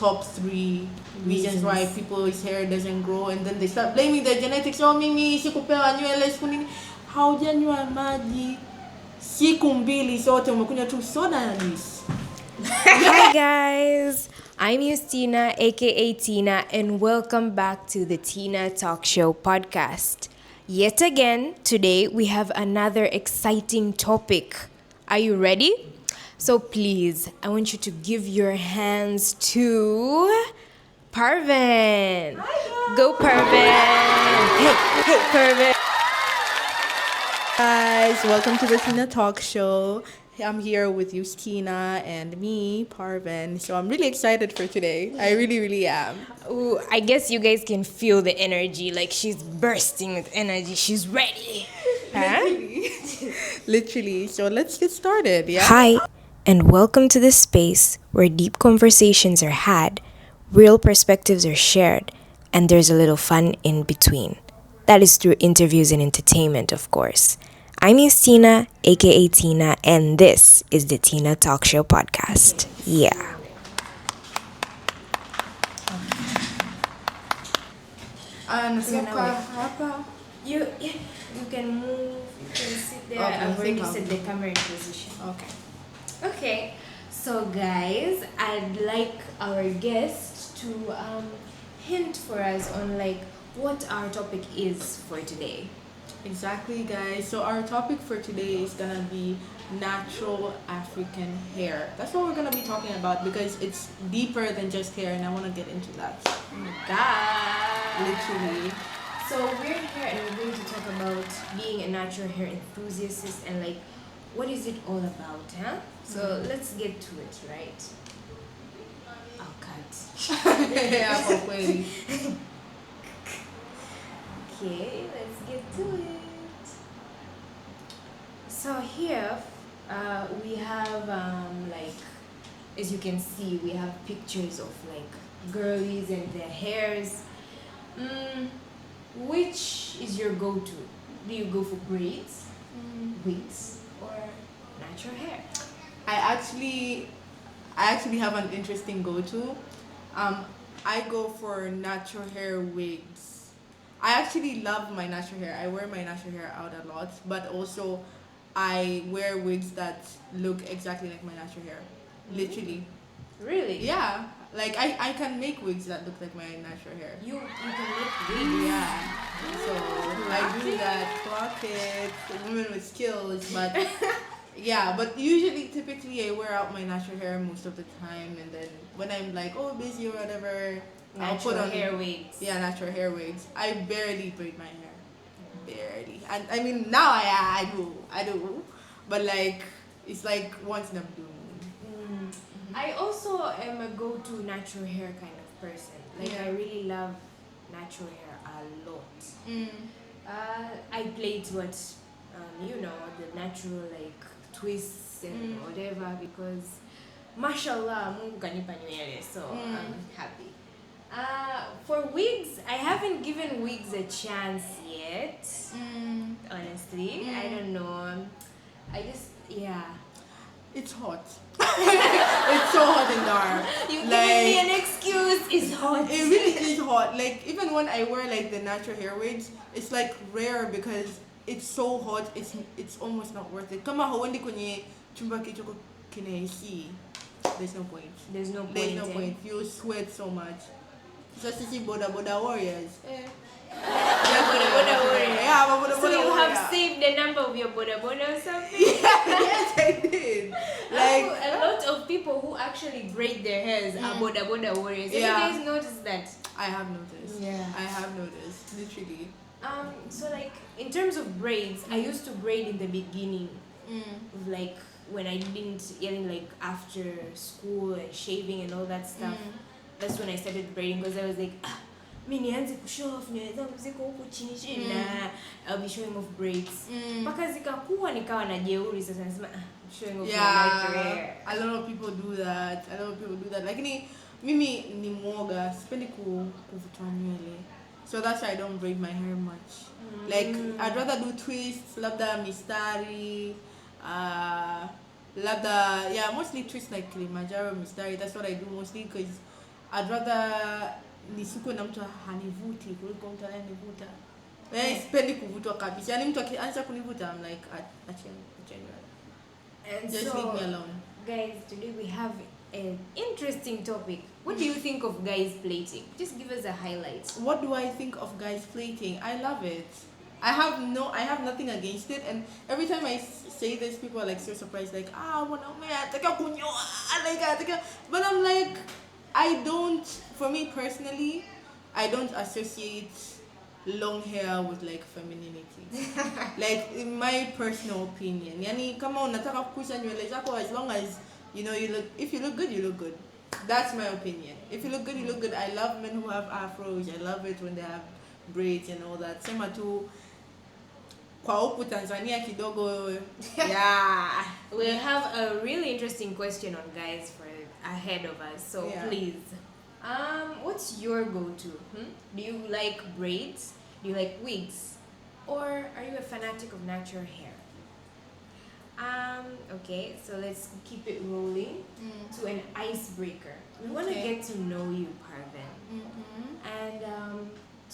top three reasons why people's hair doesn't grow, and then they start blaming their genetics. Oh, mimi sikupewa nywele siku nini. Haujanywa maji siku mbili zote, umekunywa tu soda na juice. Hi guys, I'm Justina, aka Tina, and welcome back to the Tina Talk Show podcast. Yet again, today we have another exciting topic. Are you ready? So please, I want you to give your hands to Parven. Go Parven. Hey, Parven. Guys, welcome to the Tina Talk Show. I'm here with Justina and me, Parven. So I'm really excited for today. I really am. Ooh, I guess you guys can feel the energy. Like she's bursting with energy. She's ready. Huh? Literally. So let's get started, yeah? Hi, and welcome to this space where deep conversations are had, real perspectives are shared, and there's a little fun in between. That is through interviews and entertainment, of course. I'm Justina, aka Tina, and this is the Tina Talk Show podcast. Yeah. You can move, you can sit there. Okay, I've already set the camera in position. Okay, so guys, I'd like our guest to hint for us on like what our topic is for today. Exactly, guys. So our topic for today is gonna be natural African hair. That's what we're gonna be talking about because it's deeper than just hair, and I want to get into that. Oh my god! Literally. So we're here and we're going to talk about being a natural hair enthusiast and like what is it all about, huh? So let's get to it, right? I'll cut. Yeah, for kweli. Okay, let's get to it. So here, we have like, as you can see, we have pictures of like girlies and their hairs. Which is your go-to? Do you go for braids, wigs, or natural hair? I actually have an interesting go-to. I go for natural hair wigs. I actually love my natural hair. I wear my natural hair out a lot, but also I wear wigs that look exactly like my natural hair. Literally. Really? Yeah. Like I can make wigs that look like my natural hair. You can make wigs? Yeah. So I do that. Clock it. Women with skills, but yeah, but usually typically I wear out my natural hair most of the time, and then when I'm like busy or whatever, I'll put on hair wigs. Yeah, natural hair wigs. I barely braid my hair. Barely. And I mean now I do. But like it's like once in a blue moon. I also am a go-to natural hair kind of person. Like I really love natural hair a lot. I played what the natural like twists and whatever because mashallah Mungu kanipa nywele, so I'm happy. For wigs, I haven't given wigs a chance yet. Honestly, I don't know. I just It's hot. It's so hot in there. You giving me an excuse. It's hot. It really is hot. Like even when I wear like the natural hair wigs, it's like rare because it's so hot. It's almost not worth it. Kama huendi kwenye chumba kichoko kina AC, there's no point. There's no point. You sweat so much. Just see boda warriors. Boda warrior. Yeah, boda So you warrior. have saved the number of your boda or something? Yes, I did. Like a lot of people who actually braid their hairs are boda warriors. Have you guys noticed that? I have noticed. Yeah. I have noticed, literally. So like in terms of braids, I used to braid in the beginning, like when I didn't like after school and shaving and all that stuff. That's when I started braiding because I was like, nianze kushow off nywele zangu ziko huku chini na I'll be showing off braids. Mpaka zikakuwa nikawa na jeuri sasa nasema showing off my natural hair. A lot of people do that. Lakini mimi ni mwoga, sipendi kuvuta nywele. So that's why I don't braid my hair much. Like I'd rather do twists, labda mistari, labda mostly twists like Kilimanjaro mistari. That's what I do mostly because I'd rather nisukwe na mtu hanivuti kuliko mtu anayenivuta. Sipendi kuvutwa kabisa. Yani mtu akianza kunivuta, I'm like, acheni. And just so, leave me alone. Guys, today we have an interesting topic. What do you think of guys plating? Just give us a highlight. What do I think of guys plating? I love it. I have nothing against it, and every time I say this, people are like so surprised, like, but I'm like, for me personally, I don't associate long hair with like femininity. Like, in my personal opinion. Yani, kama unataka kukusha nywele zako, as long as, if you look good, you look good. That's my opinion. If you look good, you look good. I love men who have afros. I love it when they have braids and all that. Sema tu, kwa huku Tanzania kidogo, yeah. We'll have a really interesting question on guys for ahead of us. So please, what's your go-to? Do you like braids? Do you like wigs? Or are you a fanatic of natural hair? Okay, so let's keep it rolling to an icebreaker. We want to get to know you, Parven. And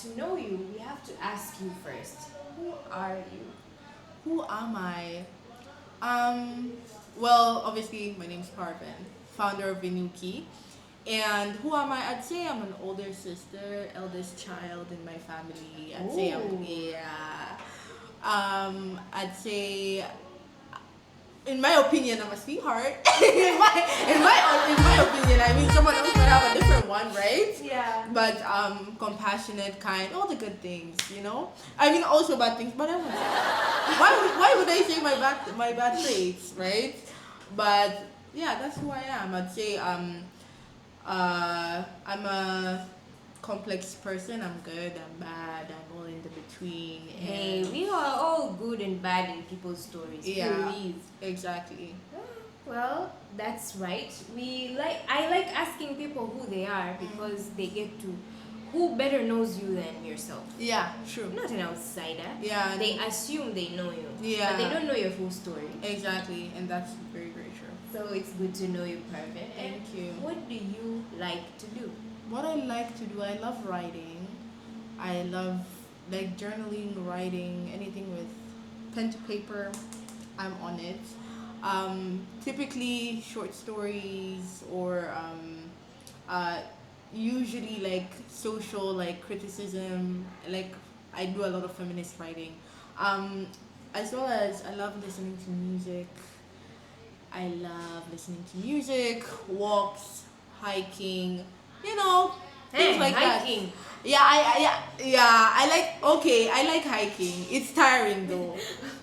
to know you, we have to ask you first. Who are you? Who am I? Well, obviously, my name's Parven, founder of Vinuki. And who am I? I'd say I'm an older sister, eldest child in my family. I'd say I'd say, in my opinion, I'm a sweetheart. in my opinion, I mean, someone else might have a different one, right? Yeah. But compassionate, kind, all the good things, I mean, also bad things, but I won't say. Why would I say my bad traits, right? But yeah, that's who I am. I'd say I'm a complex person. I'm good, I'm bad, I'm all in the between. Hey, we are all good and bad in people's stories. Yeah, please. Exactly. Well, that's right. I like asking people who they are because they get to, who better knows you than yourself? Yeah, true. Not an outsider. Yeah. They assume they know you. Yeah. But they don't know your full story. Exactly, and that's very, very true. So it's good to know you, Parven. Thank you. What do you like to do? What I like to do, I love writing. I love like journaling, writing, anything with pen to paper, I'm on it. Typically short stories or usually like social like criticism. Like I do a lot of feminist writing. As well as I love listening to music. I love listening to music, walks, hiking, things like hiking. that. Yeah, I like hiking. It's tiring though.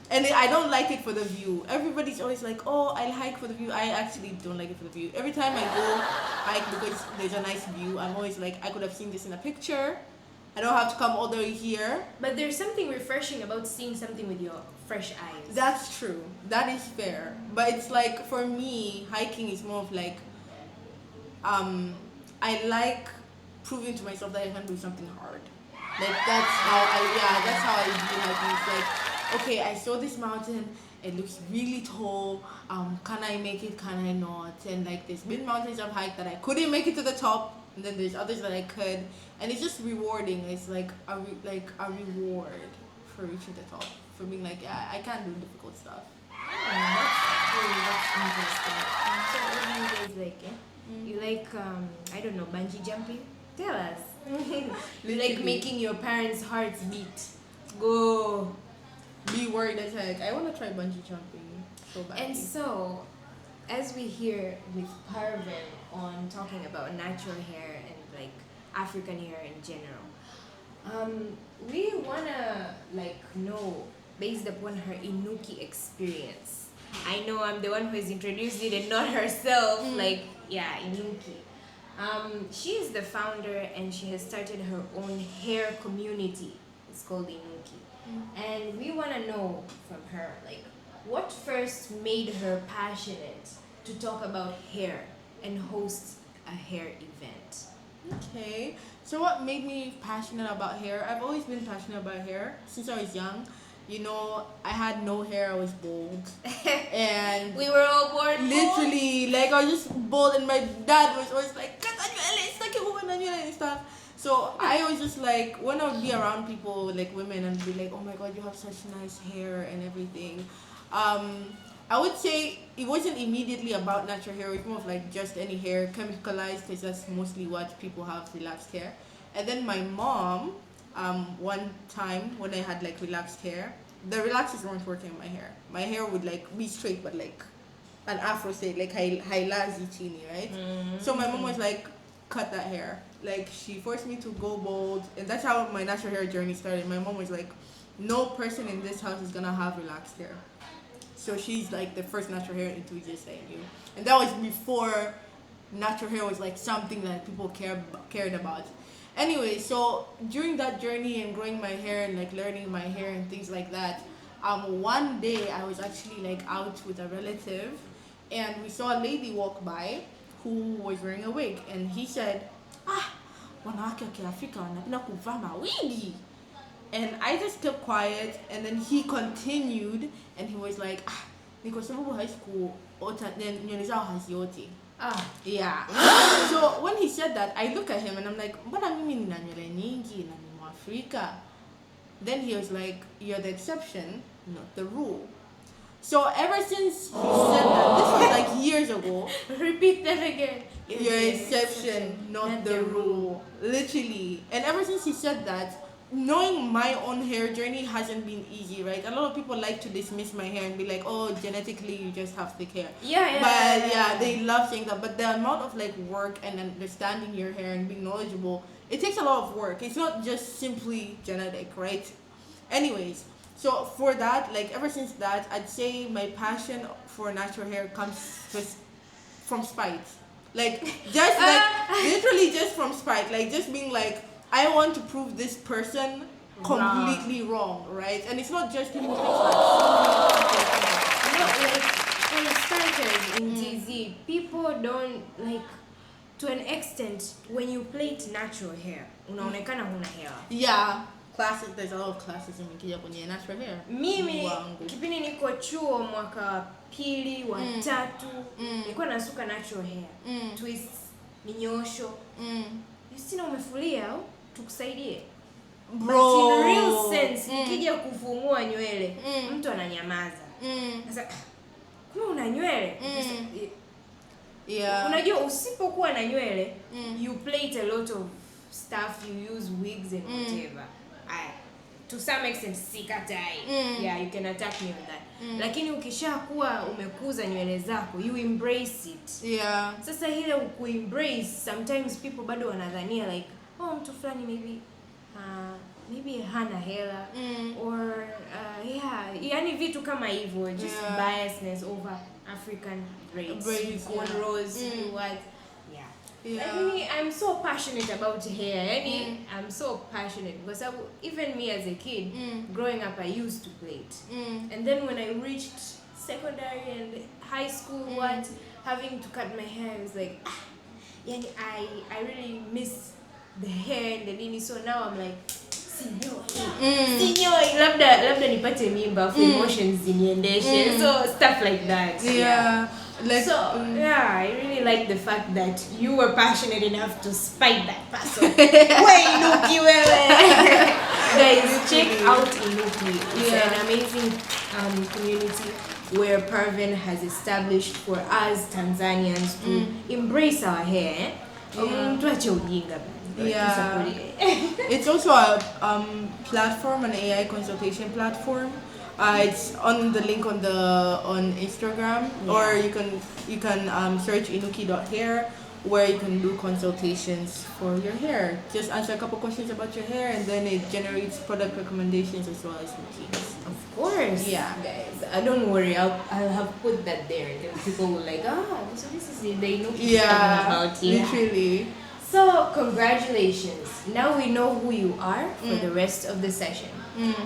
And I don't like it for the view. Everybody's always like, oh, I'll hike for the view. I actually don't like it for the view. Every time I go hike because there's a nice view, I'm always like, I could have seen this in a picture. I don't have to come all the way here. But there's something refreshing about seeing something with your fresh eyes. That's true. That is fair. But it's like, for me, hiking is more of like, I like proving to myself that I can do something hard. Like that's how I do hiking. It's like, okay, I saw this mountain, it looks really tall, can I make it, can I not? And like there's been mountains I've hiked that I couldn't make it to the top, and then there's others that I could, and it's just rewarding. It's like a reward for reaching the top, for being like, yeah, I can do difficult stuff. That's interesting. So what do you guys like? You like I don't know, bungee jumping? Tell us. You like making your parents' hearts beat. Go. Be worried as heck. I want to try bungee jumping so badly. And so, as we hear with Parven on talking about natural hair and like African hair in general, we wanna like know based upon her Inuki experience. I know I'm the one who has introduced it and not herself. Like, yeah, Inuki. She is the founder and she has started her own hair community. It's called Inuki. And we want to know from her, like, what first made her passionate to talk about hair and host a hair event? Okay, so what made me passionate about hair? I've always been passionate about hair since I was young. I had no hair, I was bald. And we were all born literally, like I was just bald, and my dad was always like, "Kata nywele, sitaki and stuff. So I was just like, when I would be around people, like women, and be like, oh my god, you have such nice hair and everything. I would say it wasn't immediately about natural hair. It's more of like just any hair, chemicalized, because that's mostly what people have, relaxed hair. And then my mom, one time when I had like relaxed hair, the relaxers weren't working in my hair. My hair would like be straight, but like an afro state, like hailazi chini, right? So my mom was like, cut that hair. Like she forced me to go bald, and that's how my natural hair journey started. My mom was like, no person in this house is gonna have relaxed hair. So she's like the first natural hair enthusiast I knew, and that was before natural hair was like something that people cared about. Anyway, so during that journey and growing my hair and like learning my hair and things like that, one day I was actually like out with a relative, and we saw a lady walk by who was wearing a wig, and he said, wanawake wa Kiafrika wanapenda kuvaa mawigi. And I just kept quiet, and then he continued, and he was like, niko sababu high school ota nywele zao hazioti. Yeah. So when he said that, I look at him and I'm like, mbona mimi nina nywele nyingi na ni Mwafrika? Then he was like, you're the exception, not the rule. So ever since he said that, this was like years ago. Repeat that again. You're the exception, not the rule. Literally. And ever since he said that, knowing my own hair journey hasn't been easy, right? A lot of people like to dismiss my hair and be like, oh, genetically you just have thick hair. Yeah, they love saying that. But the amount of like work and understanding your hair and being knowledgeable, it takes a lot of work. It's not just simply genetic, right? Anyways, so for that, like ever since that, I'd say my passion for natural hair comes from spite. Like just like literally just from spite. Like just being like, I want to prove this person completely wrong, right? And it's not just him who thinks like for starters in TZ, people don't like, to an extent, when you plait natural hair, unaonekana huna hair. Yeah, classes. There's a lot of classes in Kenya kwenye natural hair. Mimi kipindi niko chuo mwaka pili wa tatu, nilikuwa nasuka natural hair, twists, minyosho. Sina umefulia au tukusaidie? Bro. But in real sense, ukija kufumua nywele, mtu ananyamaza. Sasa kama una nywele, yeah. Unajua usipokuwa na nywele, you plait a lot of stuff, you use wigs and whatever. To some extent sikatai. Yeah, you can attack me on that. Lakini ukishakuwa umekuza nywele zako, you embrace it. Yeah. Sasa ile kuembrace, sometimes people bado wanadhania like, oh, mtu fulani maybe hana hela, or yeah, yani vitu kama hivyo, just biasness over African braids, cornrows, what. Yeah. I mean, I'm so passionate about hair. I'm so passionate because even me as a kid, growing up, I used to plait. And then when I reached secondary and high school, having to cut my hair, I was like, I really miss the hair and the nini. So now I'm like, sinyoi, labda nipate mimba, emotions ziniendeshe, so stuff like that. Yeah. Like, yeah, I really like the fact that you were passionate enough to spite that person. Way Inuki wewe. Guys, check out Inuki. It's an amazing community where Parven has established for us Tanzanians to embrace our hair. Yeah. It's also a platform, an AI consultation platform. It's on the link on Instagram, or you can search inuki.hair, where you can do consultations for your hair. Just answer a couple questions about your hair, and then it generates product recommendations as well as routines. Of course. Yeah, guys. Don't worry. I'll have put that there, and then people will like, so this is it. They know what talking about. Yeah, literally. So congratulations. Now we know who you are for the rest of the session.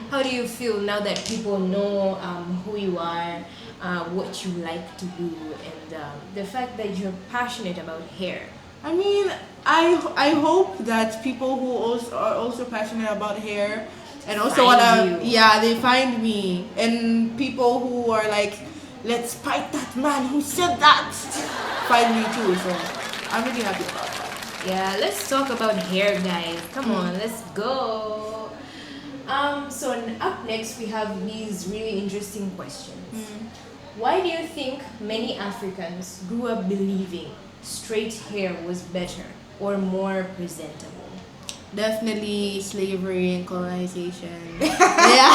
How do you feel now that people know who you are, what you like to do, and the fact that you're passionate about hair? I mean, I hope that people who are also passionate about hair and also they find me, and people who are like, let's fight that man who said that, find me too. So I'm really happy about that. Yeah, let's talk about hair, guys. Come on, let's go. So up next we have these really interesting questions. Why do you think many Africans grew up believing straight hair was better or more presentable? Definitely slavery and colonization. Yeah.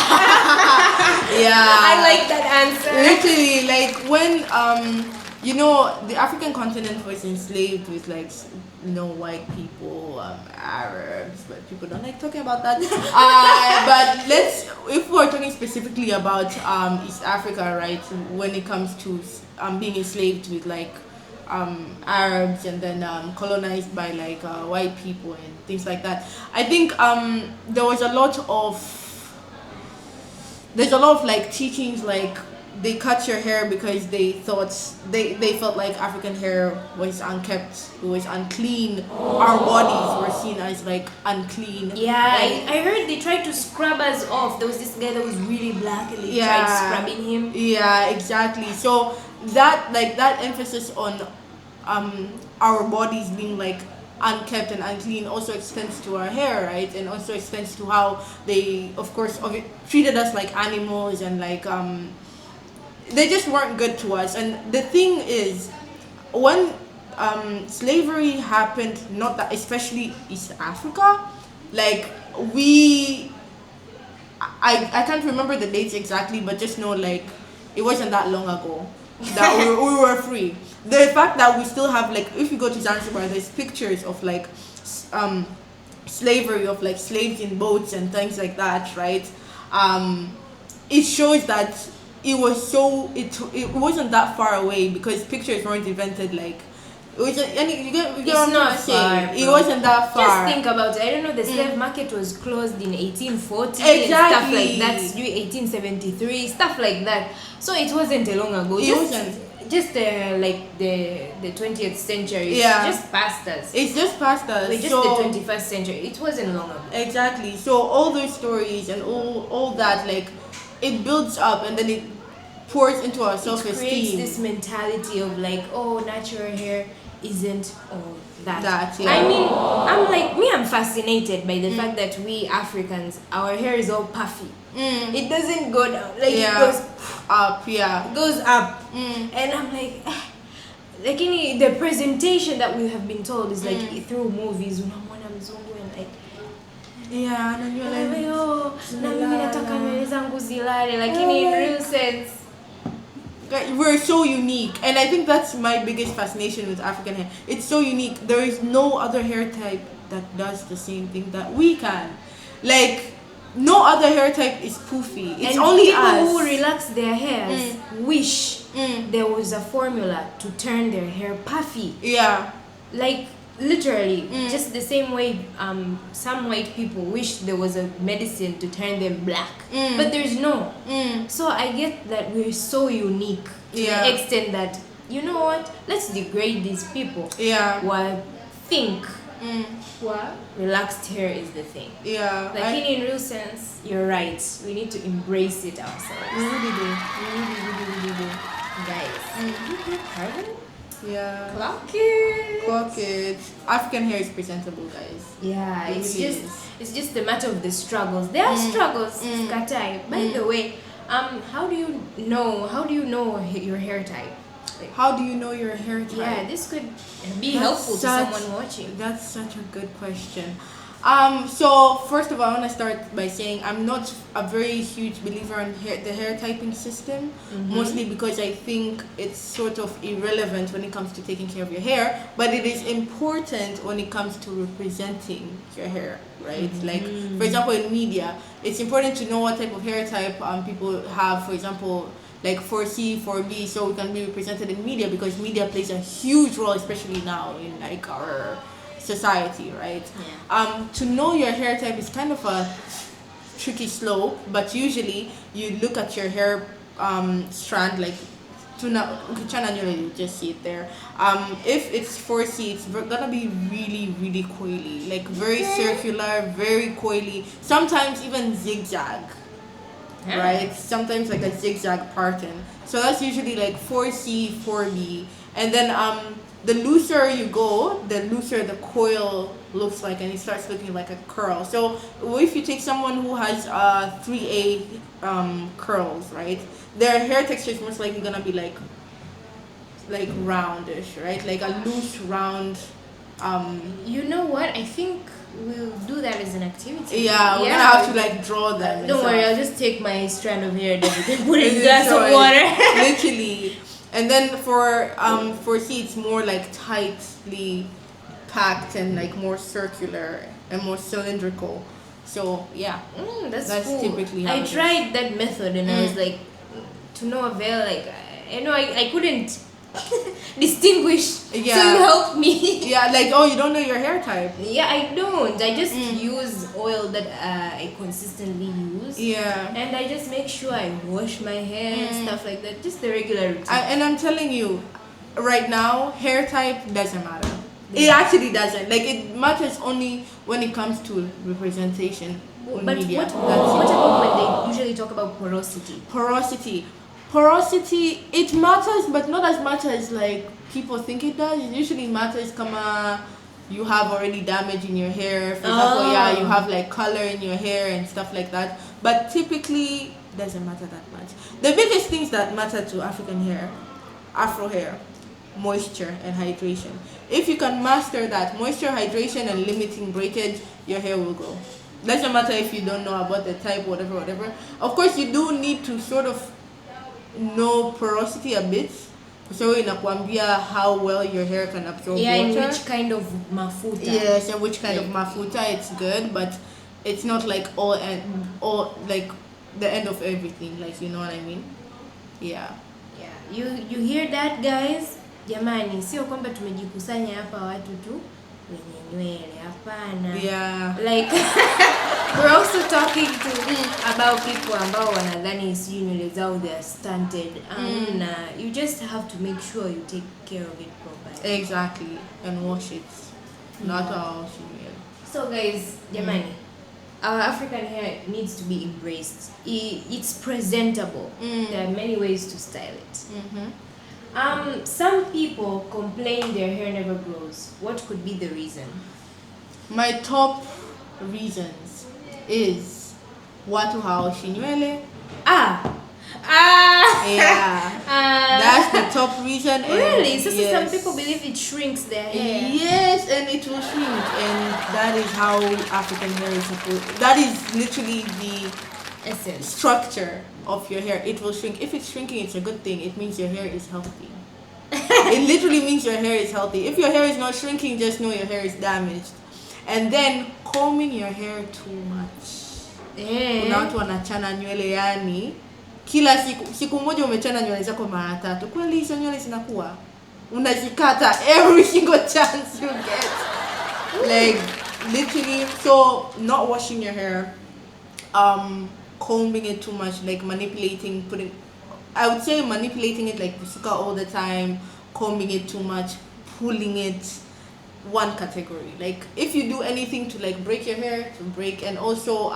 Yeah. I like that answer. Literally, like when the African continent was enslaved with like white people, Arabs, but people don't like talking about that. But if we're talking specifically about East Africa, right? When it comes to being enslaved with like Arabs and then colonized by like white people and things like that. I think there's a lot of like teachings like they cut your hair because they felt like African hair was unkept, it was unclean. Our bodies were seen as like unclean. Yeah, I heard they tried to scrub us off. There was this guy that was really black and they tried scrubbing him. Yeah, exactly. So that emphasis on our bodies being like unkept and unclean also extends to our hair, right? And also extends to how they, of course, treated us like animals and like they just weren't good to us. And the thing is, when slavery happened, not that especially East Africa, like I can't remember the dates exactly, but just know like it wasn't that long ago that we were free. The fact that we still have like, if you go to Zanzibar, there's pictures of like slavery, of like slaves in boats and things like that, right? It shows that it wasn't that far away, because pictures weren't invented like it was. It's not far. It wasn't that far. Just think about it. I don't know. The slave market was closed in 1840. Exactly. And stuff like that. 1873. Stuff like that. So it wasn't a long ago. Just like the 20th century. Yeah. It's just past us. It's just past us. We're just the 21st century. It wasn't long ago. Exactly. So all those stories and all that, like, it builds up and then it pours into our self-esteem. It creates this mentality of like, oh, natural hair isn't all that. Yeah. I mean, I'm fascinated by the fact that we Africans, our hair is all puffy. It doesn't go down. Like it goes up. Yeah. It goes up. And I'm like, like the presentation that we have been told is like through movies, unamwona mzungu and like, yeah, na mimi nataka nywele zangu zilale, like in real sense. We're so unique, and I think that's my biggest fascination with African hair. It's so unique. There is no other hair type that does the same thing that we can. Like, no other hair type is poofy. It's and only people us who relax their hairs wish there was a formula to turn their hair puffy. Yeah. Like, literally, just the same way some white people wish there was a medicine to turn them black, but there's no. So I get that we're so unique to the extent that, you know what, let's degrade these people while think relaxed hair is the thing. Like in real sense, you're right, we need to embrace it ourselves. We really do. Guys. Parven? Yeah. Clock it. African hair is presentable, guys. Yeah, It it's really just is. it's just a matter of the struggles. There are struggles, Katai. By the way, how do you know your hair type? Like, how do you know your hair type? yeah, this could be helpful to someone watching. That's such a good question. So first of all, I want to start by saying I'm not a very huge believer in the hair typing system, mostly because I think it's sort of irrelevant when it comes to taking care of your hair, but it is important when it comes to representing your hair, right? Like, for example, in media, it's important to know what type of hair type people have, for example, like 4C, 4B, so we can be represented in media, because media plays a huge role, especially now in like our society, right? To know your hair type is kind of a tricky slope, but usually you look at your hair strand, like kuchana, you just see it there. If it's 4C, it's gonna be really, really coily, like very circular, very coily, sometimes even zigzag, right? Sometimes like a zigzag pattern. So that's usually like 4C, 4B, and then the looser you go, the looser the coil looks like, and it starts looking like a curl. So if you take someone who has 3A curls, right, their hair texture is most likely gonna be like roundish, right, like a loose round. You know what? I think we'll do that as an activity. Yeah, we're gonna have to like draw them. Don't worry, I'll just take my strand of hair and everything, put it in a glass of water. Literally. And then for C, it's more like tightly packed and like more circular and more cylindrical. So yeah, that's cool. Typically how I tried that method and I was like, to no avail. Like I couldn't distinguish. Yeah. So you helped me. Yeah, like, oh, you don't know your hair type. Yeah, I don't. I just use oil that I consistently use. Yeah. And I just make sure I wash my hair and stuff like that. Just the regular routine. And I'm telling you, right now, hair type doesn't matter. It actually doesn't. Like, it matters only when it comes to representation on media. What about when they usually talk about porosity? Porosity, it matters, but not as much as like people think it does. It usually matters you have already damage in your hair. For example, you have like color in your hair and stuff like that. But typically, doesn't matter that much. The biggest things that matter to African hair, Afro hair, moisture and hydration. If you can master that, moisture, hydration, and limiting breakage, your hair will grow. Doesn't matter if you don't know about the type, whatever. Of course, you do need to sort of know porosity a bit, so inakwambia how well your hair can absorb water. And which kind of mafuta. Yes, and which kind of mafuta. It's good, but it's not like all like the end of everything. Like, you know what I mean? Yeah. You hear that, guys? Jamani, sio kwamba tumejikusanya hapa watu tu wenye nywele, hapana. Yeah. Like we're also talking about people ambao wanadhani si nywele zao they are stunted. You just have to make sure you take care of it properly. Exactly. And wash it. Not all nywele. So guys, jamani, our African hair needs to be embraced. It's presentable. There are many ways to style it. Some people complain their hair never grows. What could be the reason? My top reasons is watu haoshi nywele. Yeah. That's the top reason. Really? So some people believe it shrinks their hair. Yes, and it will shrink, and that is how African hair is supposed. That is literally the essence, structure of your hair. It will shrink. If it's shrinking, it's a good thing. It means your hair is healthy. It literally means your hair is healthy. If your hair is not shrinking, just know your hair is damaged. And then combing your hair too much. Kuna watu wanachana nywele yani kila siku moja umechana nywele zako mara 3. Kweli hizo nywele zinakuwa unazikata every single chance you get. Like literally, so not washing your hair, combing it too much, like manipulating, I would say manipulating it like kusuka all the time, combing it too much, pulling it, one category. Like if you do anything to like break your hair, to break. And also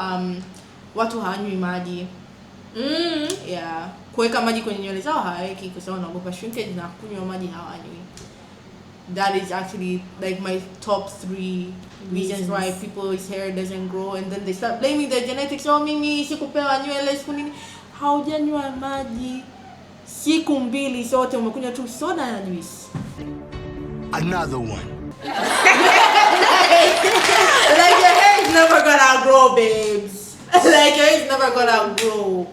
watu hawanywi maji. Yeah, kuweka maji kwenye nywele zao hawaweki kwa sababu wanaogopa shrinkage, na kunywa maji hawanywi. That is actually like my top 3 reasons why people's hair doesn't grow, and then they start blaming their genetics. Oh, mimi sikupewa nywele, siku nini. Haujanywa maji siku 2 zote, umekunywa tu soda na juice. Another one. Like your hair is never gonna grow, babes. Like your hair is never gonna grow.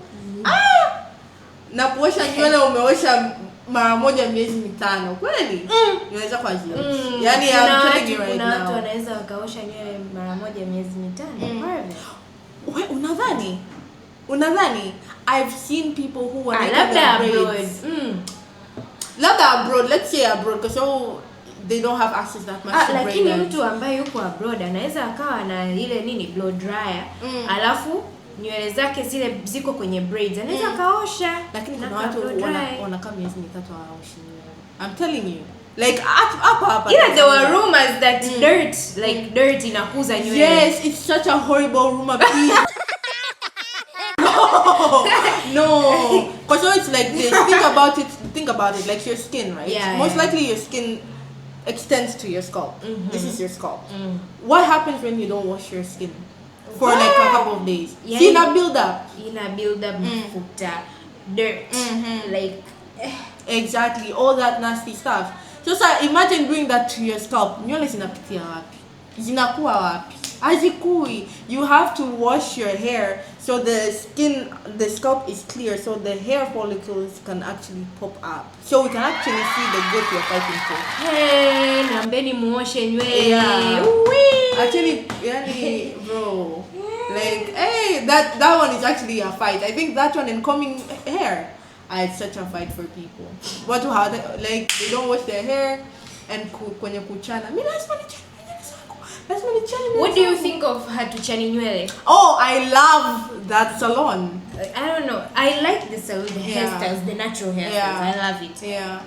Na kuosha nywele umeosha mara moja miezi 5. Kweli? Unaweza kwa hiyo. Yaani I'm telling you right now. Kuna watu wanaweza wakaosha nywele mara moja miezi 5. Parven. Wewe unadhani I've seen people who are like abroad. Labda abroad, let's say abroad, because they don't have access that much to braid. Lakini mtu ambaye yuko abroad anaweza akawa na ile nini blow dryer, alafu nywele zake zile ziko kwenye braids, anaweza kaosha. Lakini kuna watu wanakaa miezi 3 hawaoshi nywele. I'm telling you. Like hapa. Yeah, there were rumors that dirt inakuza nywele. Yes, it's such a horrible rumor. No. Because it's like this. Think about it like your skin, right? Yeah, Most likely your skin extends to your scalp. This is your scalp. What happens when you don't wash your skin for like a couple of days? Yeah, See that build up. Mafuta, dirt, like Exactly, all that nasty stuff. So imagine doing that to your scalp. Nywele zinapitia wapi? Zinakuwa wapi? Hazikui. You have to wash your hair so the scalp is clear, so the hair follicles can actually pop up. So we can actually see the growth you're fighting for. hey, nambeni muoshe nywele. Yeah. Wee. Actually, yani, bro. Like, hey, that one is actually a fight. I think that one and combing hair. It's such a fight for people. What to how they don't wash their hair and kwenye kuchana. Mimi lazima nichane nywele zangu. Lazima nichane nywele. What do you think of hatuchani nywele? Oh, I love that salon. I don't know. I like the salon, the hairstyles, the natural hairstyles. Yeah. I love it. Yeah.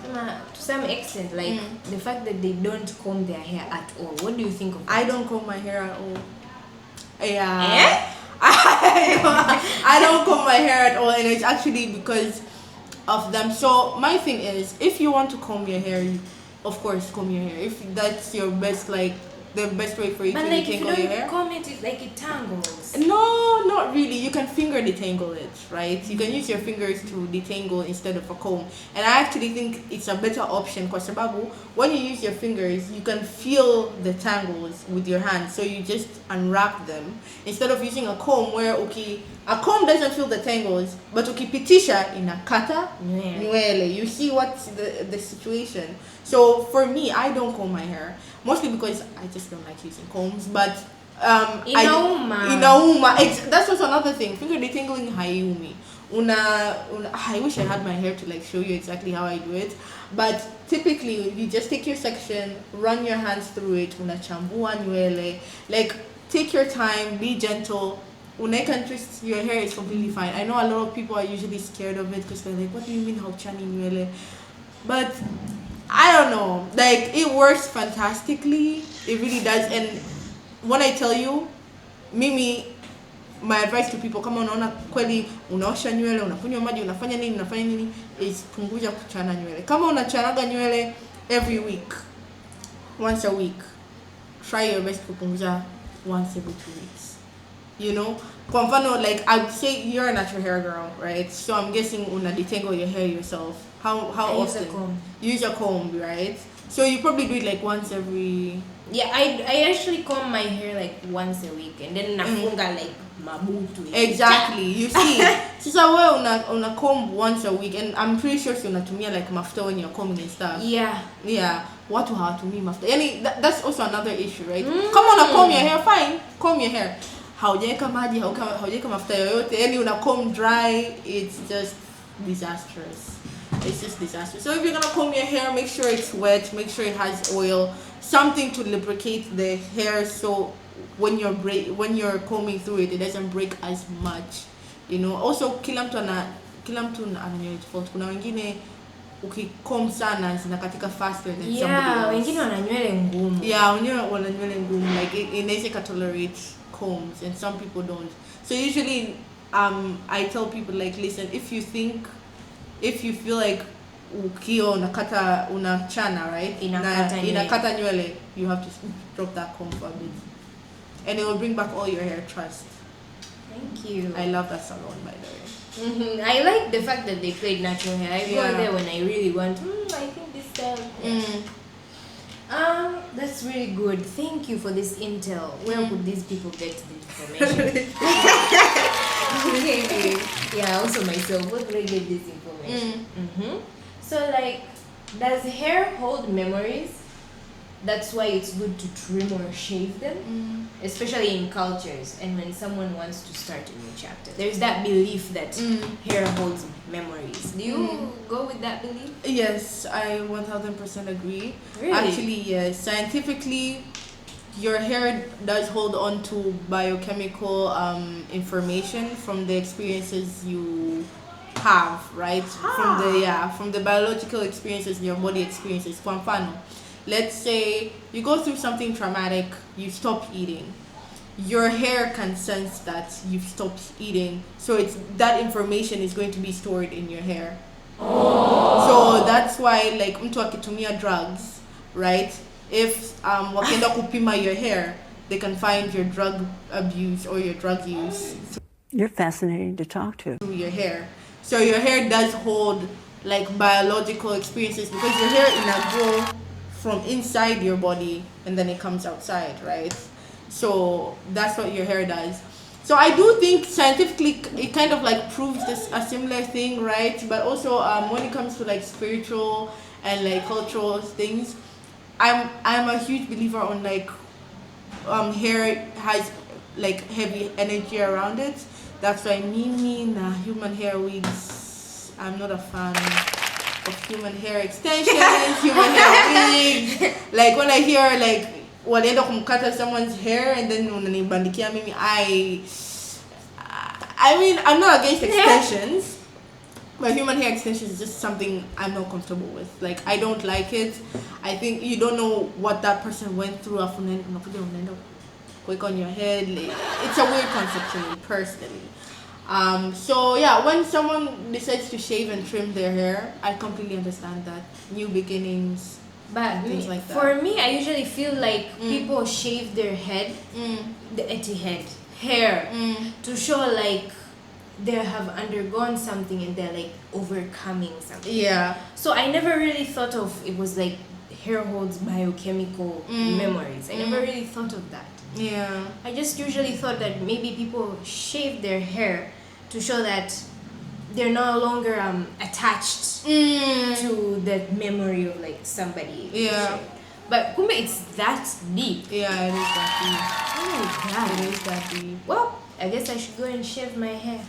To some extent, like the fact that they don't comb their hair at all. What do you think of that? I don't comb my hair at all. Yeah. Eh? I don't comb my hair at all, and it's actually because of them. So my thing is, if you want to comb your hair, you, of course, comb your hair. If that's your best, like the best way for you But to like if you detangle your hair. don't comb it, like it tangles. No, not really. You can finger detangle it, right? You can use your fingers to detangle instead of a comb. And I actually think it's a better option because when you use your fingers, you can feel the tangles with your hands. So you just unwrap them instead of using a comb where, okay, a comb doesn't feel the tangles, but ukipitisha inakata nywele. You see what's the situation. So for me, I don't comb my hair. Mostly because I just don't like using combs, but inauma. That's also another thing. Finger detangling haiumi. I wish I had my hair to like show you exactly how I do it, but typically you just take your section, run your hands through it, unachambua nywele. Like take your time, be gentle. Unaika twist your hair is completely fine. I know a lot of people are usually scared of it because they're like, what do you mean hauchani nywele? But I don't know. Like it works fantastically. It really does. And when I tell you, Mimi, my advice to people, kama unaona kweli unaosha nywele, unakunywa maji, unafanya nini, is punguza kuchana nywele. Kama unachanaga nywele every week, once a week, try your best kupunguza once every 2 weeks. You know, kwa mfano, like I would say you're a natural hair girl, right? So I'm guessing una detangle your hair yourself. How often? Use a comb. You use a comb, right? So you probably do it like once every. Yeah, I actually comb my hair like once a week, and then nafunga like mabutu. Exactly. You see, sasa wewe una comb once a week, and I'm pretty sure you unatumia like mafuta when you're combing and stuff. Yeah. Yeah. Watu hawatumii mafuta. Yani that's also another issue, right? Come on, comb your hair, fine. Comb your hair. Haujaweka maji, haujaweka mafuta yoyote. Yani una comb dry, it's just disastrous. It's just disastrous. So if you're gonna comb your hair, make sure it's wet, make sure it has oil, something to lubricate the hair, so when you're combing through it, it doesn't break as much. You know. Also, kila mtu ana nywele tofauti. Kuna wengine ukicomb sana zinakatika faster than somebody else. Yeah, wengine wana nywele ngumu. Yeah, wengine wana nywele ngumu. Like inaweza tolerate combs, and some people don't. So usually, I tell people like, listen, if you feel like ukio unachana, right? Inakata nywele, you have to drop that comb for a bit. And it will bring back all your hair, trust. Thank you. I love that salon, by the way. I like the fact that they played natural hair. I go there when I really want, I think this style. That's really good. Thank you for this intel. Where would these people get the information? Okay. Yeah, also myself. Where do I get this information? So, like, does hair hold memories? That's why it's good to trim or shave them, especially in cultures and when someone wants to start a new chapter. There's that belief that hair holds memories. Do you go with that belief? Yes, I 1000% agree. Really? Actually, yes. Scientifically, your hair does hold on to biochemical information from the experiences you have, right? From the biological experiences your body experiences. Kwa mfano, let's say you go through something traumatic, you stop eating. Your hair can sense that you've stopped eating, so that information is going to be stored in your hair. So that's why, like, mtu akitumia drugs, right? if wakienda kupima your hair, they can find your drug abuse or your drug use. You're fascinating to talk to. Through your hair. So your hair does hold like biological experiences because your hair grow from inside your body and then it comes outside, right? So that's what your hair does. So I do think scientifically it kind of like proves this a similar thing, right? But also when it comes to like spiritual and like cultural things, I'm a huge believer on like hair has like heavy energy around it. That's why me na human hair wigs, I'm not a fan of human hair extensions, human hair wigs. Like when I hear like walienda kumkata someone's hair and then unanibandikia mimi, I mean I'm not against extensions, but human hair extensions is just something I'm not comfortable with. Like I don't like it. I think you don't know what that person went through after quick on your head. It's a weird concept to me personally. So yeah, when someone decides to shave and trim their hair, I completely understand that. New beginnings, but things like that. For me, I usually feel like people shave their head, the hair, to show like they have undergone something and they're like overcoming something. Yeah. So I never really thought of it was like hair holds biochemical memories. I never really thought of that. Yeah. I just usually thought that maybe people shave their hair to show that they're no longer attached to the memory of like somebody. Yeah. But kumbe it's that deep. Yeah, it is that deep. Oh my god. It is that deep. Well, I guess I should go and shave my hair.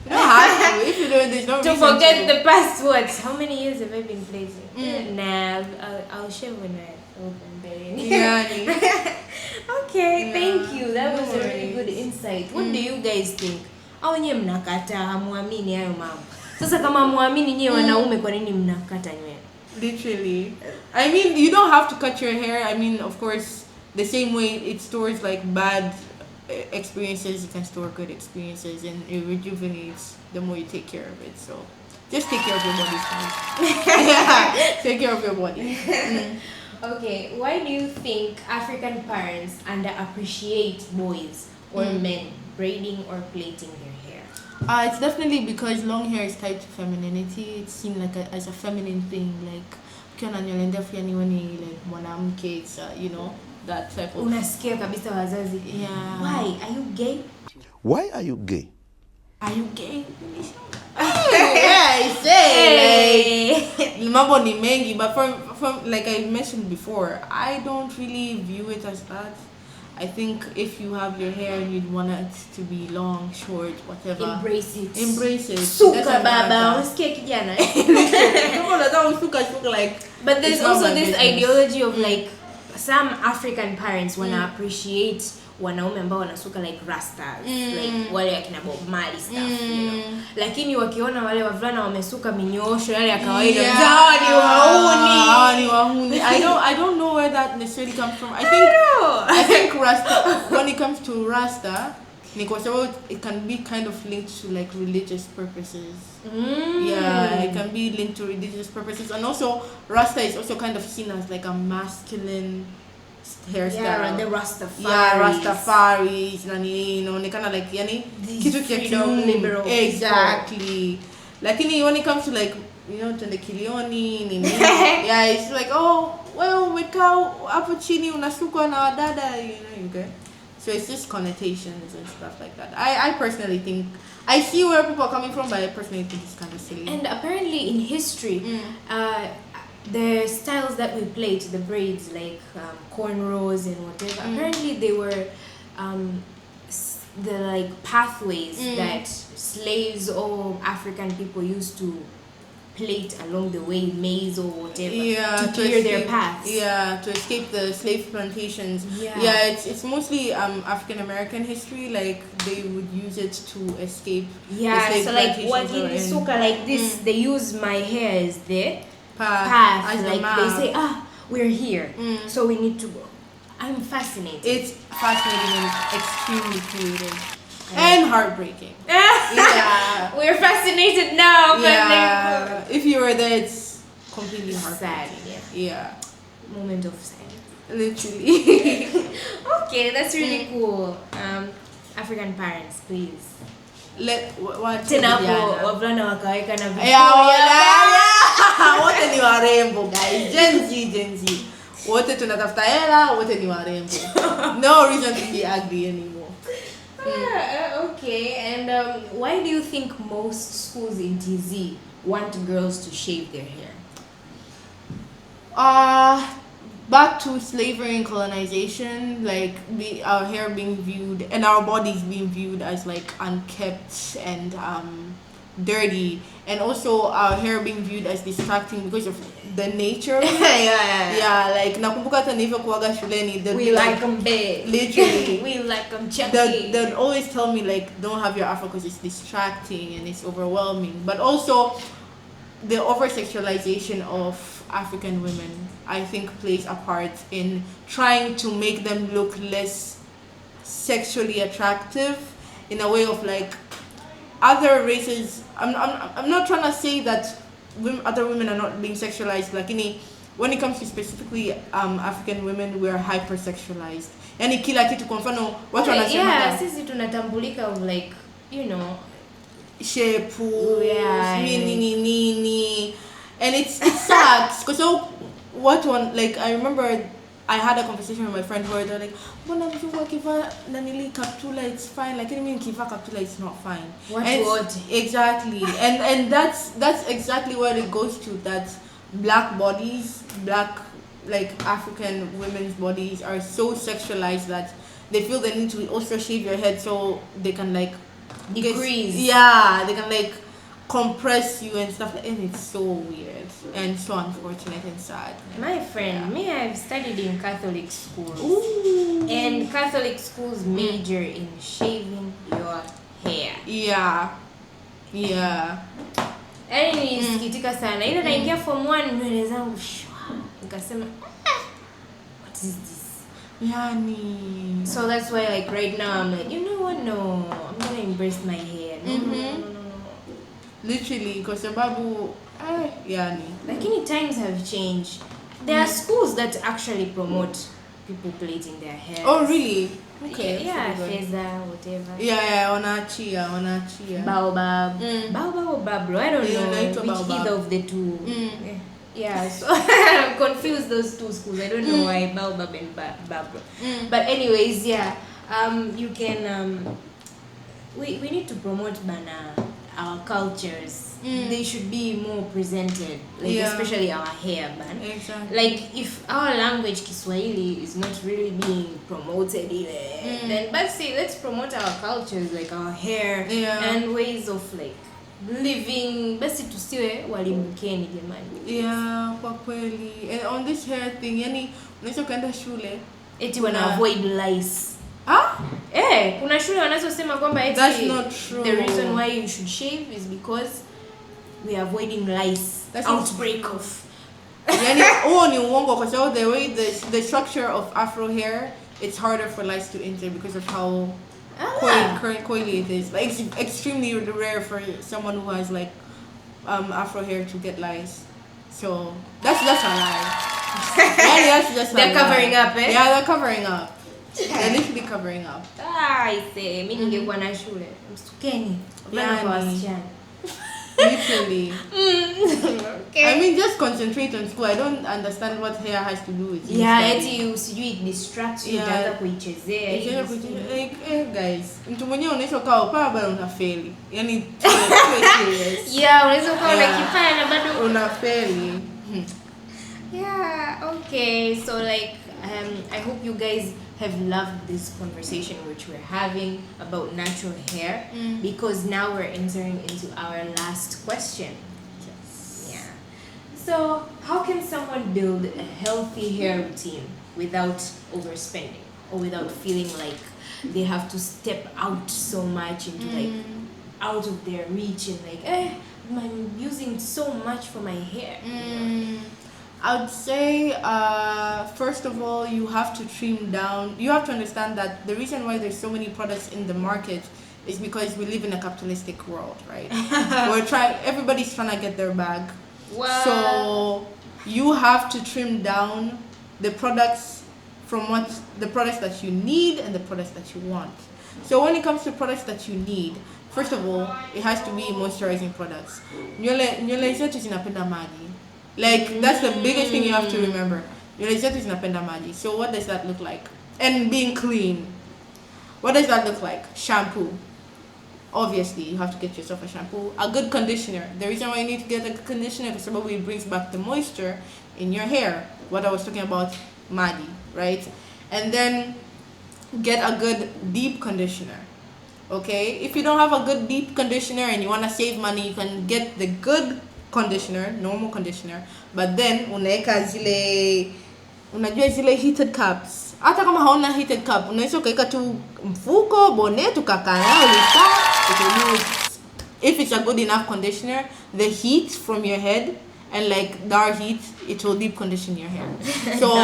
You don't have to. If you do it, there's no To reason forget to. the past words. How many years have I been plaiting? Nah, I'll shave when I open the Yeah. Okay, Yeah, thank you. That no was a really good worries. insight. What do you guys think? Au nye mnakata hamuamini hayo mambo? Sasa kama muamini nye wanaume kwa nini mnakata nywele? Literally. I mean, you don't have to cut your hair. I mean, of course, the same way it stores like bad experiences, it can store good experiences, and it rejuvenates the more you take care of it. So just take care of your body, guys. Take care of your body. Okay, why do you think African parents underappreciate boys or men braiding or plaiting their hair? It's definitely because long hair is tied to femininity. It's seen like as a feminine thing. Like ukiona nywele ndefu yani wewe ni like mwanamke, it's you know, that type of. Unasikia kabisa wazazi. Yeah. Why? Are you gay? Why are you gay? Are you gay? Yeah, I say like mambo ni mengi, but from like I mentioned before, I don't really view it as that. I think if you have your hair and you'd want it to be long, short, whatever, Embrace it. Embrace it. Suka baba, unasikia kijana. Like, but there's it's not also my this business. ideology of like some African parents wanna appreciate wanaume ambao wanasuka like rastas, like wale akina Bob Marley stuff, you know. Lakini wakiona wale wavulana wamesuka minyoosho yale ya kawaida, hawa ni wahuni. I don't know where that necessarily comes from. I think rasta, when it comes to rasta, it can be kind of linked to like religious purposes. Yeah, it can be linked to religious purposes, and also rasta is also kind of seen as like a masculine hairstyle. Yeah, the Rastafaris. Yeah, Rastafaris, nani, inaonekana like yani kitu cha freedom, liberal. Exactly. Lakini when it comes to like, you know, twende kilioni nini, yeah, it's like, oh, well, umekaa hapo chini unasukwa na wadada, you know, you get. So it's just connotations and stuff like that. I personally think, I see where people are coming from, but I personally think it's kind of silly. And apparently in history, the styles that we played, the braids, like cornrows and whatever, apparently they were the like pathways that slaves or African people used to plate along the way, maize or whatever, to clear their paths. Yeah, to escape the slave plantations. Yeah, it's mostly African American history. Like they would use it to escape. Yeah, the slave so like plantations what in or suka like this, they use my hair as the path as like the they map. say, we're here, so we need to go. I'm fascinated. It's fascinating and extremely creative. And heartbreaking. Yeah. We're fascinated now, but yeah. If you were there, it's completely heartbreaking. Sad, Yeah. moment of silence. Literally. Okay, that's really cool. African parents, please. What Tena hapo vijana? wavulana wakaweka na Wote ni warembo guys. Gen Z. Wote tunatafuta hela, wote ni warembo. No reason to be ugly anymore. Okay, and why do you think most schools in TZ want girls to shave their hair? Back to slavery and colonization, like our hair being viewed and our bodies being viewed as like unkept and dirty, and also our hair being viewed as distracting because of the nature. Yeah, like nakumbuka hata nilivyokuwaga shuleni, We like them big. Literally. We like them chunky. They'd always tell me like don't have your afro because it's distracting and it's overwhelming. But also the over sexualization of African women, I think, plays a part in trying to make them look less sexually attractive in a way of like other races. I'm not trying to say that other women are not being sexualized, like when it comes to specifically African women, we're hypersexualized. Yani kila kitu kwa mfano watu wanasema yeah, sisi tunatambulika of like, you know, shape, yeah, nini. And it sucks because what one, like I remember I had a conversation with my friend where they're like, "Mbona mtu akiva nanili kaptula it's fine, like mimi nikiva kaptula it's not fine." What? Exactly. and that's exactly where it goes to, that black bodies, like African women's bodies are so sexualized that they feel the need to also shave your head so they can like decrease. They can like compress you and stuff, and it's so weird and so unfortunate and sad. My friend, me, I've studied in Catholic schools. Ooh. And Catholic schools major in shaving your hair. Yeah. Yaani nisikitika sana. Ile naingia form 1 nywele zangu shwa. Nikasema, what is this? Yani. So that's why like right now I'm like, you know what? No, I'm gonna embrace my hair. No. Literally, kwa sababu yani. Lakini times have changed. There are schools that actually promote people plaiting their hair. Oh really? Okay. Yeah, feza, whatever. Yeah, wanaachia. Baobab. Baobab or Babro, I don't know which Baobab. either of the two. Yeah, so I'm confused those two schools. I don't know why Baobab and Babro. But anyways, yeah, you can we need to promote our cultures. They should be more presented, like especially our hair ban. Exactly. Like if our language Kiswahili is not really being promoted then but see, let's promote our cultures, like our hair and ways of like living. Basi tusiwe walimbukeni jamani. Yeah, kwa kweli. And on this hair thing, yani unaweza kaenda shule eti wana avoid lice. Kuna shule wanazosema kwamba eti that's not true. The reason why you should shave is because we are avoiding lice. That's outbreak of. Yani ni uongo kwa sababu the way the structure of afro hair, it's harder for lice to enter because of how coily it is. Like it's extremely rare for someone who has like afro hair to get lice. So that's a lie. That's just they're covering up, eh? Yeah, they're covering up. They're literally covering up. I say, mimi ningekuwa na shule. Msukeni. Kwa wasichana. Literally. Okay. I mean, just concentrate on school. I don't understand what hair has to do with it. Yeah, eti usijui it distracts you, utaanza kuichezea. Like, guys, mtu mwenyewe unaweza ukawa upaa bado unafeli. Yani serious. Yeah, unaweza ukawa unakifanya na bado unafeli. Yeah, okay. So like I hope you guys have loved this conversation which we're having about natural hair, because now we're entering into our last question. Yes. Yeah. So how can someone build a healthy hair routine without overspending or without feeling like they have to step out so much into like out of their reach and like I'm using so much for my hair? I would say, first of all, you have to trim down. You have to understand that the reason why there's so many products in the market is because we live in a capitalistic world, right? Everybody's trying to get their bag. Wow. So you have to trim down the products the products that you need and the products that you want. So when it comes to products that you need, first of all, it has to be moisturizing products. Nywele zetu zinapenda maji. Like, that's the biggest thing you have to remember. Nywele zetu zinapenda maji. So what does that look like? And being clean. What does that look like? Shampoo. Obviously, you have to get yourself a shampoo. A good conditioner. The reason why you need to get a good conditioner is probably it brings back the moisture in your hair. What I was talking about, maji, right? And then get a good deep conditioner. Okay? If you don't have a good deep conditioner and you want to save money, you can get the good conditioner, normal conditioner, but then unaweka zile, unajua zile heated cups. Hata kama hauna heated cup, unaweza ukaweka tu mfuko, bonnet, ukakaa nayo if it's a good enough conditioner, the heat from your head and like dark heat, it will deep condition your hair. So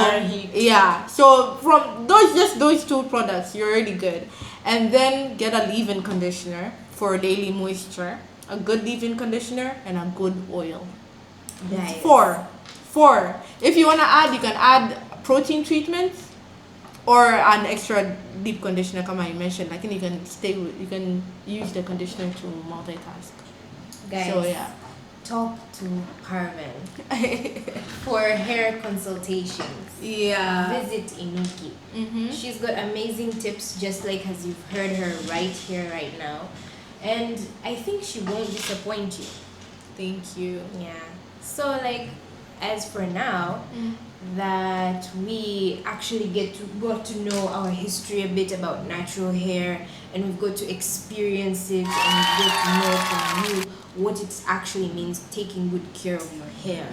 yeah, so from those two products, you're already good. And then get a leave-in conditioner for daily moisture, a good leave-in conditioner, and a good oil. Nice. Four. If you want to add, you can add protein treatments or an extra deep conditioner, like I mentioned. I think you can use the conditioner to multitask. Guys, so yeah, talk to Parven for hair consultations. Yeah. Visit Inuki. She's got amazing tips, just like as you've heard her right here, right now. And I think she won't disappoint you. Thank you. Yeah. So like, as for now, that we actually got to know our history a bit about natural hair, and we've got to experience it, and we've got to know from you what it actually means taking good care of your hair.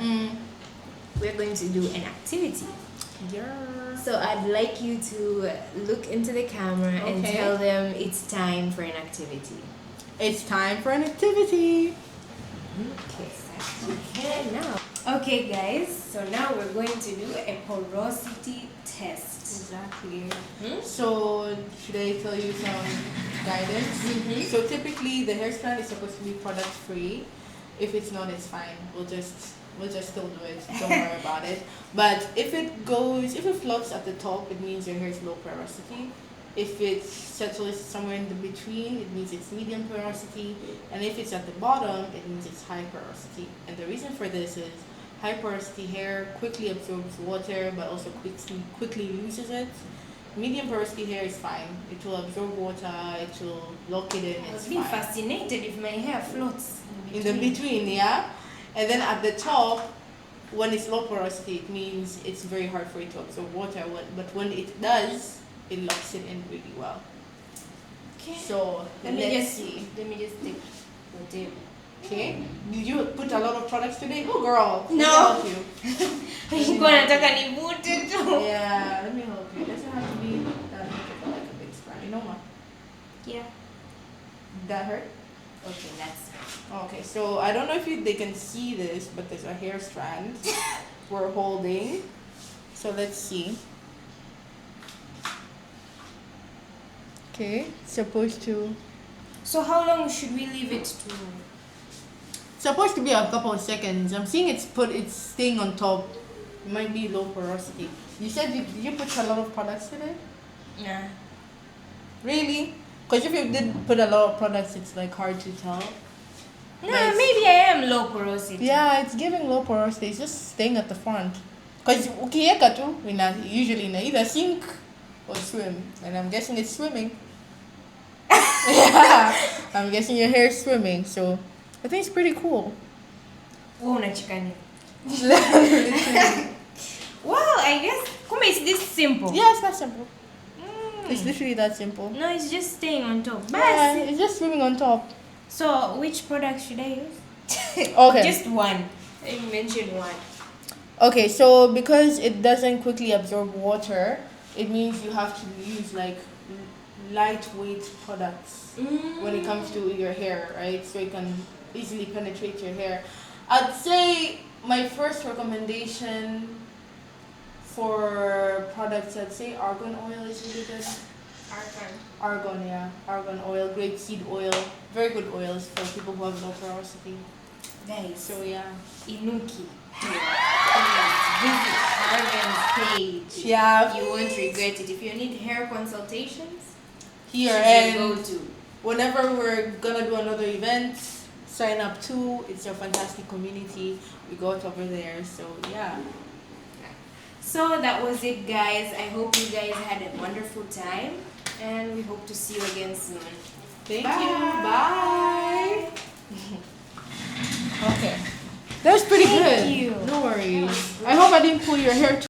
We're going to do an activity. Yeah. So I'd like you to look into the camera and tell them it's time for an activity. It's time for an activity. Okay, now. Okay, guys. So now we're going to do a porosity test. Exactly. So should I tell you some guidance? So typically the hair strand is supposed to be product free. If it's not, it's fine. We'll just still do it. Don't worry about it. But if it floats at the top, it means your hair is low porosity. If it settles somewhere in the between, it means it's medium porosity. And if it's at the bottom, it means it's high porosity. And the reason for this is high porosity hair quickly absorbs water, but also quickly loses it. Medium porosity hair is fine. It will absorb water, it will lock it in, it's fine. I would be fascinated if my hair floats in the between, yeah? And then at the top, when it's low porosity, it means it's very hard for it to absorb water. But when it does, it locks it in really well. Okay. So let me just take the tip. Okay. Did you put a lot of products today? Oh girl. No. Let me help you. Yeah, let me help you. It doesn't have to be that like a big strand. You know what? Yeah. That hurt? Okay, that's okay. So I don't know if they can see this, but there's a hair strand we're holding. So let's see. Okay, supposed to. So how long should we leave it to? Supposed to be a couple of seconds. I'm seeing it's staying on top. It might be low porosity. You said did you put a lot of products today? Nah. Really? Because if you did put a lot of products, it's like hard to tell. No, maybe I am low porosity. Yeah, it's giving low porosity. It's just staying at the front. Because ukiweka tu, usually in either sink or swim. And I'm guessing it's swimming. Yeah, I'm guessing your hair is swimming. So I think it's pretty cool. Well, I guess it's this simple. Yeah, it's not simple. It's literally that simple. No, it's just staying on top. Yeah, it's just swimming on top. So, which product should I use? Okay. Just one. I mentioned one. Okay, so because it doesn't quickly absorb water, it means you have to use like lightweight products when it comes to your hair, right? So it can easily penetrate your hair. I'd say my first recommendation for products, I'd say argan oil is really good. Argan, yeah. Argan oil, grapeseed oil. Very good oils for people who have low porosity. Nice. So yeah. Inuki. visit Parven's page. Yeah. You won't regret it. If you need hair consultations, Here she's and your go-to. whenever we're gonna do another event, sign up too. It's a fantastic community. We go out over there. So yeah. So that was it, guys. I hope you guys had a wonderful time, and we hope to see you again soon. Thank Bye. you. Bye. Okay. That was pretty Thank good. you. No worries. That was I hope I didn't pull your hair too